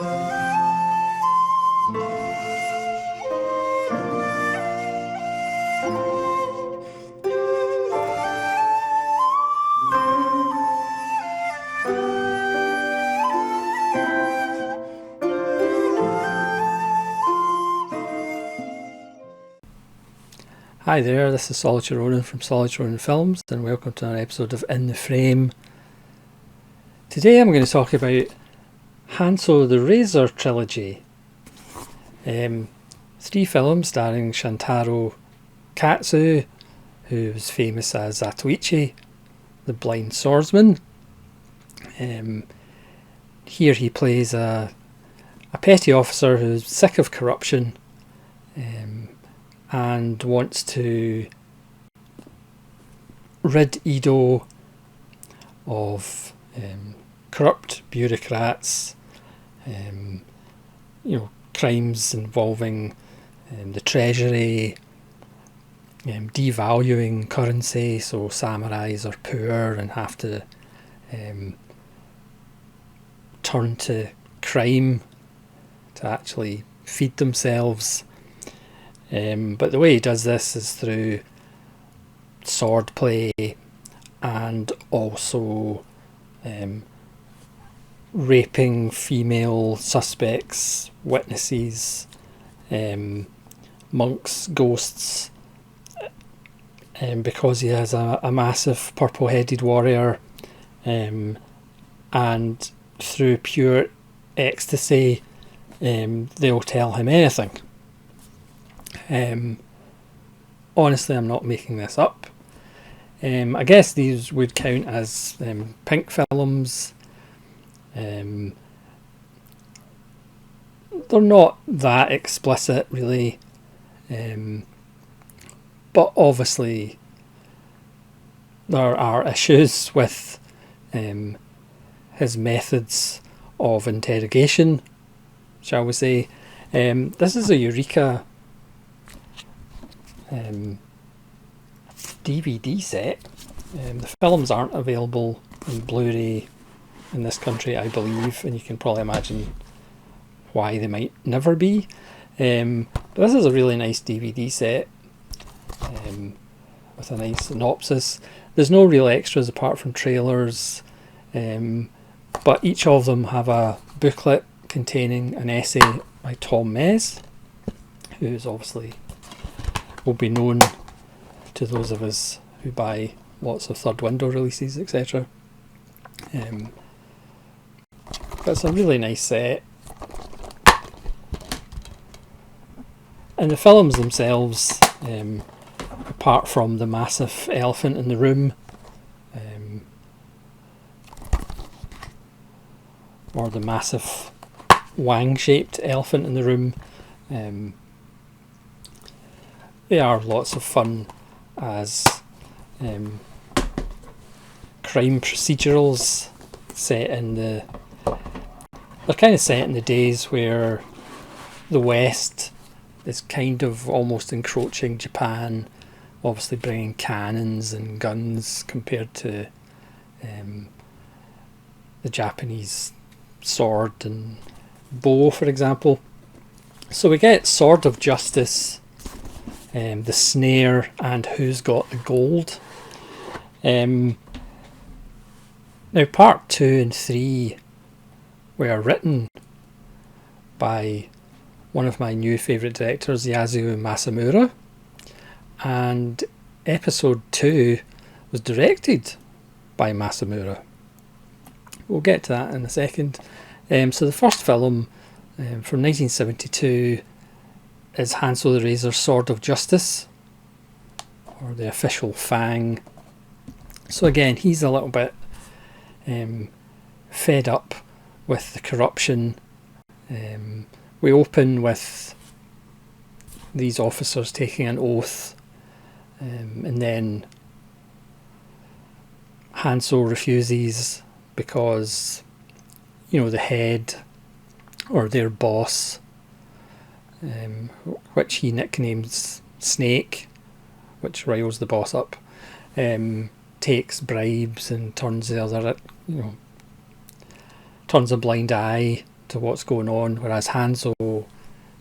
Hi there, this is Solitary Ronin from Solitary Ronin Films, and welcome to another episode of In the Frame. Today I'm going to talk about Hanzo the Razor Trilogy. 3 films starring Shintaro Katsu, who was famous as Zaitochi, the blind swordsman. Here he plays a petty officer who's sick of corruption and wants to rid Edo of corrupt bureaucrats, crimes involving the treasury, devaluing currency, so samurais are poor and have to turn to crime to actually feed themselves. But the way he does this is through swordplay and also raping female suspects, witnesses, monks, ghosts, because he has a massive purple-headed warrior, and through pure ecstasy they'll tell him anything. Honestly, I'm not making this up. I guess these would count as pink films. They're not that explicit, really, but obviously there are issues with his methods of interrogation, shall we say. This is a Eureka DVD set. The films aren't available in Blu-ray in this country, I believe, and you can probably imagine why they might never be. But this is a really nice DVD set with a nice synopsis. There's no real extras apart from trailers, but each of them have a booklet containing an essay by Tom Mes, who is obviously will be known to those of us who buy lots of third window releases, etc. But it's a really nice set. And the films themselves, apart from the massive elephant in the room, or the massive wang-shaped elephant in the room, they are lots of fun as crime procedurals set in they're kind of set in the days where the West is kind of almost encroaching Japan, obviously bringing cannons and guns compared to the Japanese sword and bow, for example. So we get Sword of Justice, the Snare, and Who's Got the Gold. Now part 2 and 3 were written by one of my new favourite directors, Yasuo Masamura, and episode 2 was directed by Masamura. We'll get to that in a second. So the first film from 1972 is Hanzo the Razor Sword of Justice, or the official Fang. So again, he's a little bit fed up with the corruption. We open with these officers taking an oath, and then Hanzo refuses because, the head or their boss, which he nicknames Snake, which riles the boss up, takes bribes and turns the other, turns a blind eye to what's going on, whereas Hanzo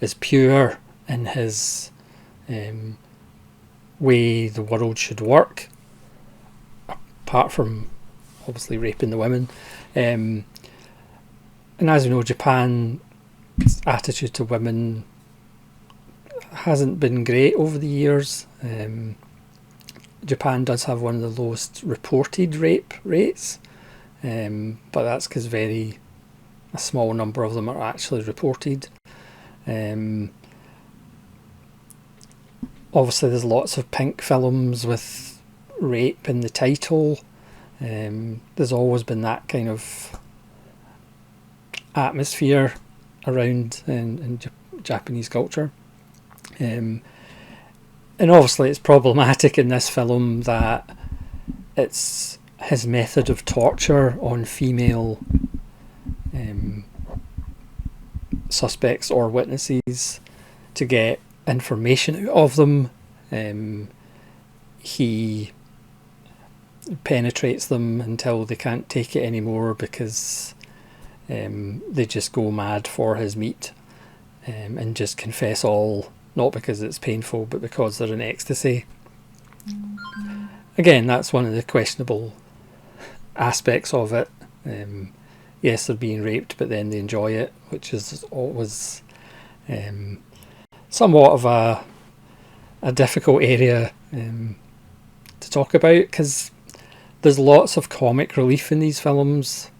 is pure in his way the world should work, apart from obviously raping the women. And as we know, Japan's attitude to women hasn't been great over the years. Japan does have one of the lowest reported rape rates, but that's because a small number of them are actually reported. Obviously there's lots of pink films with rape in the title. There's always been that kind of atmosphere around in Japanese culture. And obviously it's problematic in this film that it's his method of torture on female suspects or witnesses to get information out of them. He penetrates them until they can't take it anymore because they just go mad for his meat and just confess all, not because it's painful but because they're in ecstasy. Again, that's one of the questionable aspects of it. Yes, they're being raped, but then they enjoy it, which is always somewhat of a difficult area to talk about, because there's lots of comic relief in these films.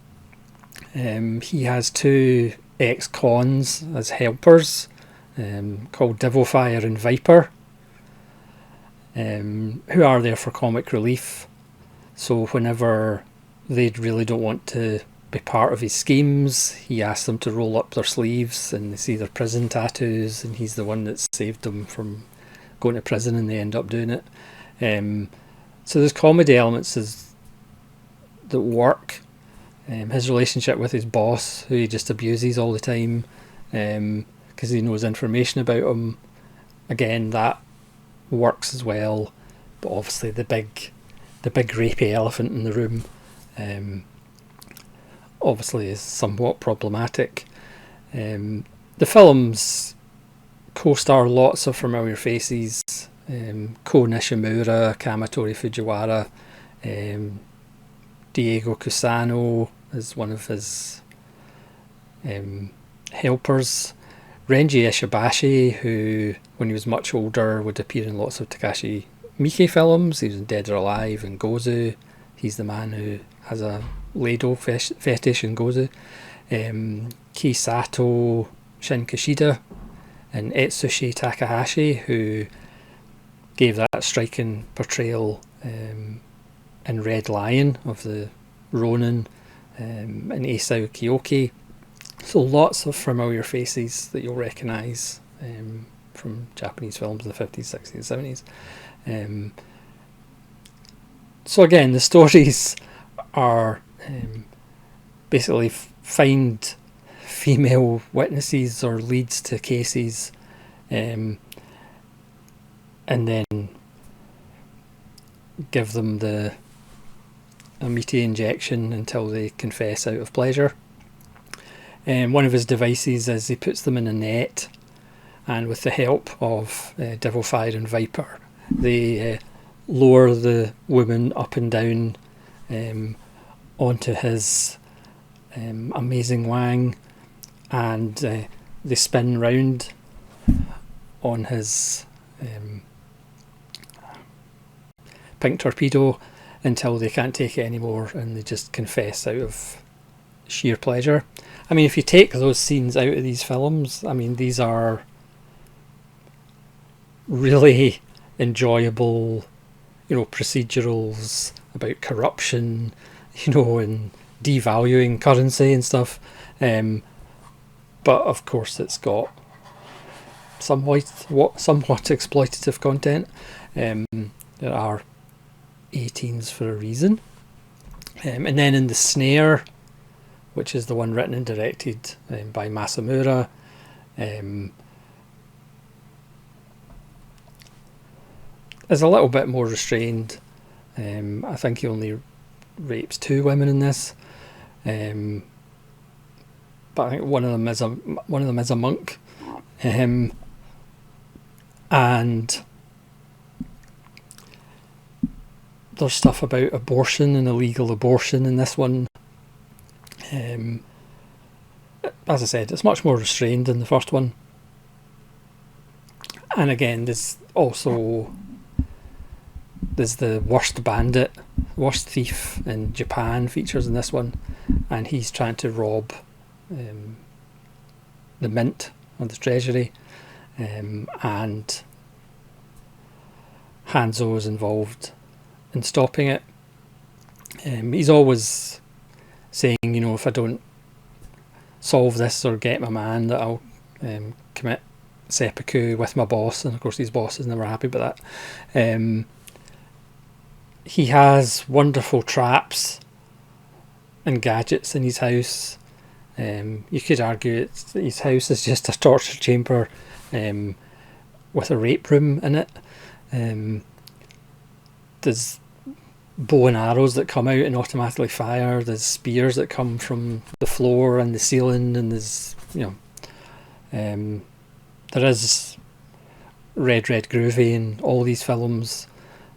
He has two ex-cons as helpers called Devilfire and Viper, who are there for comic relief. So whenever they really don't want to be part of his schemes, he asks them to roll up their sleeves and they see their prison tattoos, and he's the one that saved them from going to prison and they end up doing it. So there's comedy elements that work. His relationship with his boss, who he just abuses all the time because he knows information about him, again, that works as well. But obviously the big rapey elephant in the room obviously is somewhat problematic. The films co-star lots of familiar faces. Ko Nishimura, Kamatori Fujiwara, Diego Cusano is one of his helpers. Renji Ishibashi, who when he was much older would appear in lots of Takashi Miike films. He was in Dead or Alive and Gozu. He's the man who has a ladle fetish in Gozu. Ki Sato, Shin Kishida, and Etsushi Takahashi, who gave that striking portrayal in Red Lion of the Ronin, and Isao Kiyoki. So lots of familiar faces that you'll recognise from Japanese films in the 50s, 60s, 70s. So again, the stories are basically find female witnesses or leads to cases, and then give them the amite injection until they confess out of pleasure. One of his devices is he puts them in a net, and with the help of Devilfire and Viper, they lower the woman up and down onto his amazing wang, and they spin round on his pink torpedo until they can't take it anymore and they just confess out of sheer pleasure. I mean, if you take those scenes out of these films, I mean, these are really enjoyable, procedurals about corruption, and devaluing currency and stuff. But of course it's got somewhat exploitative content. There are 18s for a reason. And then in The Snare, which is the one written and directed by Masamura, is a little bit more restrained. I think he only rapes 2 women in this. but I think one of them is a monk, and there's stuff about abortion and illegal abortion in this one. As I said, it's much more restrained than the first one. And again, there's the worst bandit, worst thief in Japan features in this one, and he's trying to rob the mint or the treasury, and Hanzo is involved in stopping it. He's always saying, if I don't solve this or get my man, that I'll commit seppuku with my boss, and of course his boss is never happy about that. He has wonderful traps and gadgets in his house. You could argue his house is just a torture chamber with a rape room in it. There's bow and arrows that come out and automatically fire. There's spears that come from the floor and the ceiling, and there's there is red groovy in all these films.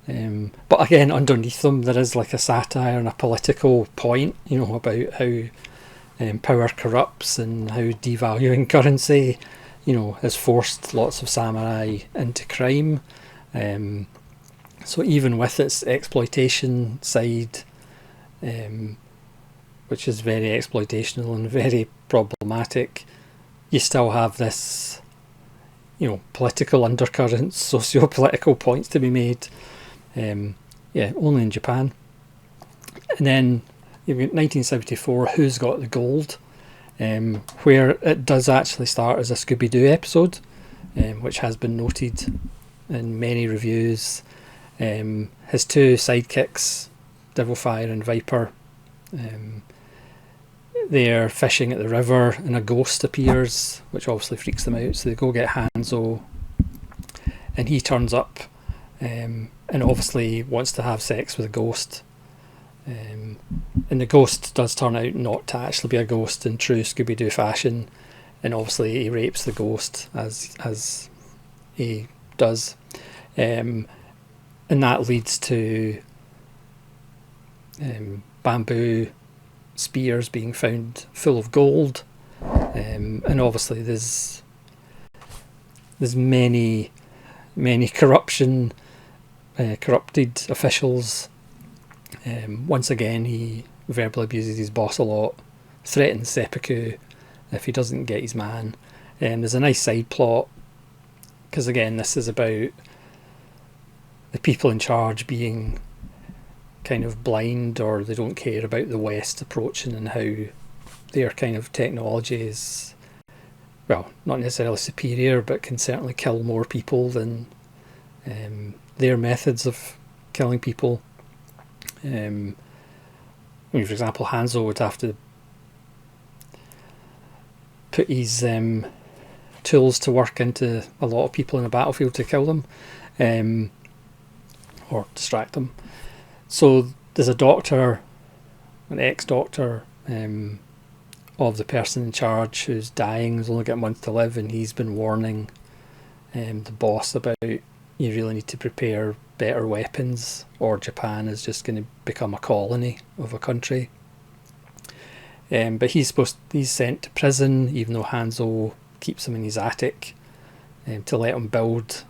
But again, underneath them there is like a satire and a political point, about how power corrupts and how devaluing currency, has forced lots of samurai into crime. So even with its exploitation side, which is very exploitational and very problematic, you still have this, political undercurrents, socio-political points to be made. Only in Japan. And then you've got 1974, Who's Got the Gold, where it does actually start as a Scooby-Doo episode, which has been noted in many reviews. His two sidekicks, Devilfire and Viper, they're fishing at the river and a ghost appears, which obviously freaks them out, so they go get Hanzo, and he turns up and obviously wants to have sex with a ghost, and the ghost does turn out not to actually be a ghost in true Scooby-Doo fashion, and obviously he rapes the ghost as he does, and that leads to bamboo spears being found full of gold, and obviously there's many corrupted officials. Once again, he verbally abuses his boss a lot, threatens seppuku if he doesn't get his man. There's a nice side plot, because again, this is about the people in charge being kind of blind, or they don't care about the West approaching and how their kind of technology is, well, not necessarily superior, but can certainly kill more people than their methods of killing people. For example, Hanzo would have to put his tools to work into a lot of people in a battlefield to kill them, or distract them. So there's a doctor, an ex-doctor of the person in charge who's dying, who's only got a month to live, and he's been warning the boss about, you really need to prepare better weapons, or Japan is just going to become a colony of a country. But he's sent to prison, even though Hanzo keeps him in his attic, to let him build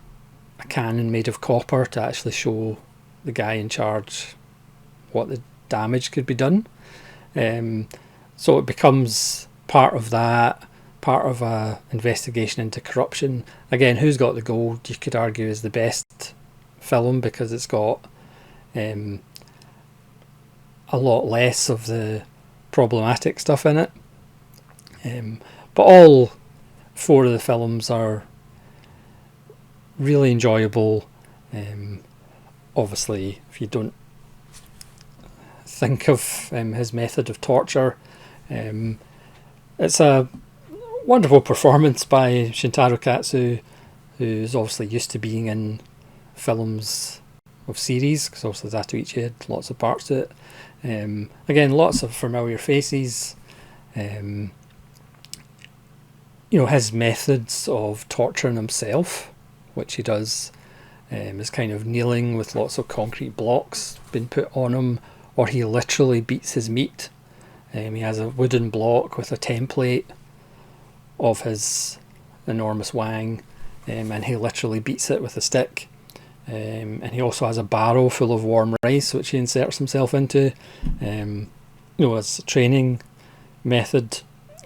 a cannon made of copper to actually show the guy in charge what the damage could be done. So it becomes part of that, part of a investigation into corruption. Again, Who's Got the Gold, you could argue, is the best film because it's got a lot less of the problematic stuff in it. But all four of the films are really enjoyable. Obviously, if you don't think of his method of torture, it's a wonderful performance by Shintaro Katsu, who's obviously used to being in films of series, because obviously Zatoichi had lots of parts to it. Again, lots of familiar faces. his methods of torturing himself, which he does, is kind of kneeling with lots of concrete blocks being put on him, or he literally beats his meat. He has a wooden block with a template of his enormous wang, and he literally beats it with a stick. And he also has a barrel full of warm rice, which he inserts himself into. As a training method,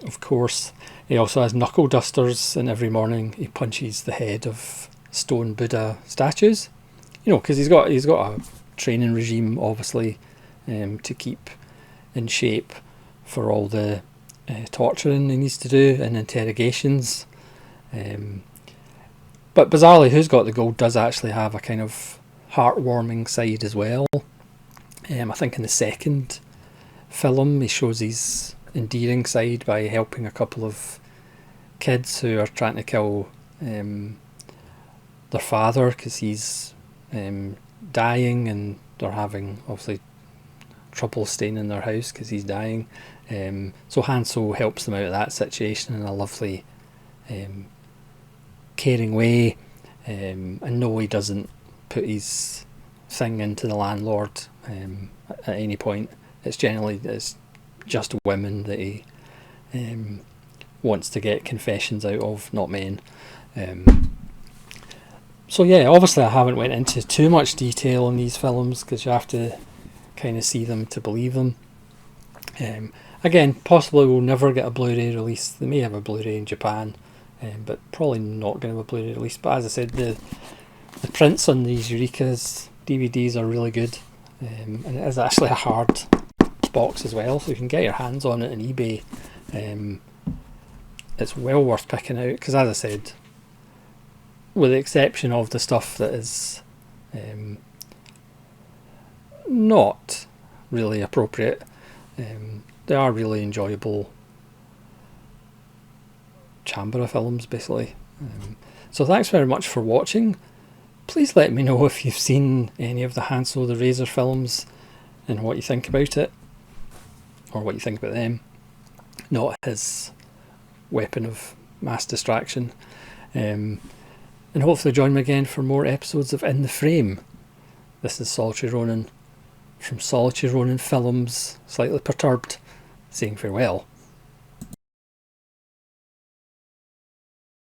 of course. He also has knuckle dusters, and every morning he punches the head of stone Buddha statues. Because he's got a training regime, obviously, to keep in shape for all the torturing he needs to do and interrogations. But bizarrely, Who's Got the Gold does actually have a kind of heartwarming side as well. I think in the second film he shows his endearing side by helping a couple of kids who are trying to kill their father because he's dying, and they're having obviously trouble staying in their house because he's dying. So Hanzo helps them out of that situation in a lovely caring way, and no, he doesn't put his thing into the landlord at any point. It's just women that he wants to get confessions out of, not men. So yeah, obviously I haven't went into too much detail in these films because you have to kind of see them to believe them. Again, possibly we'll never get a Blu-ray release. They may have a Blu-ray in Japan, but probably not going to have a Blu-ray release. But as I said, the prints on these Eureka's DVDs are really good, and it is actually a hard box as well, so you can get your hands on it on eBay. It's well worth picking out because, as I said, with the exception of the stuff that is not really appropriate, they are really enjoyable Chambara films, basically. So thanks very much for watching. Please let me know if you've seen any of the Hanzo the Razor films and what you think about it, or what you think about them, not his weapon of mass distraction. And hopefully join me again for more episodes of In the Frame. This is Solitary Ronin from Solitary Ronin Films, slightly perturbed, saying farewell.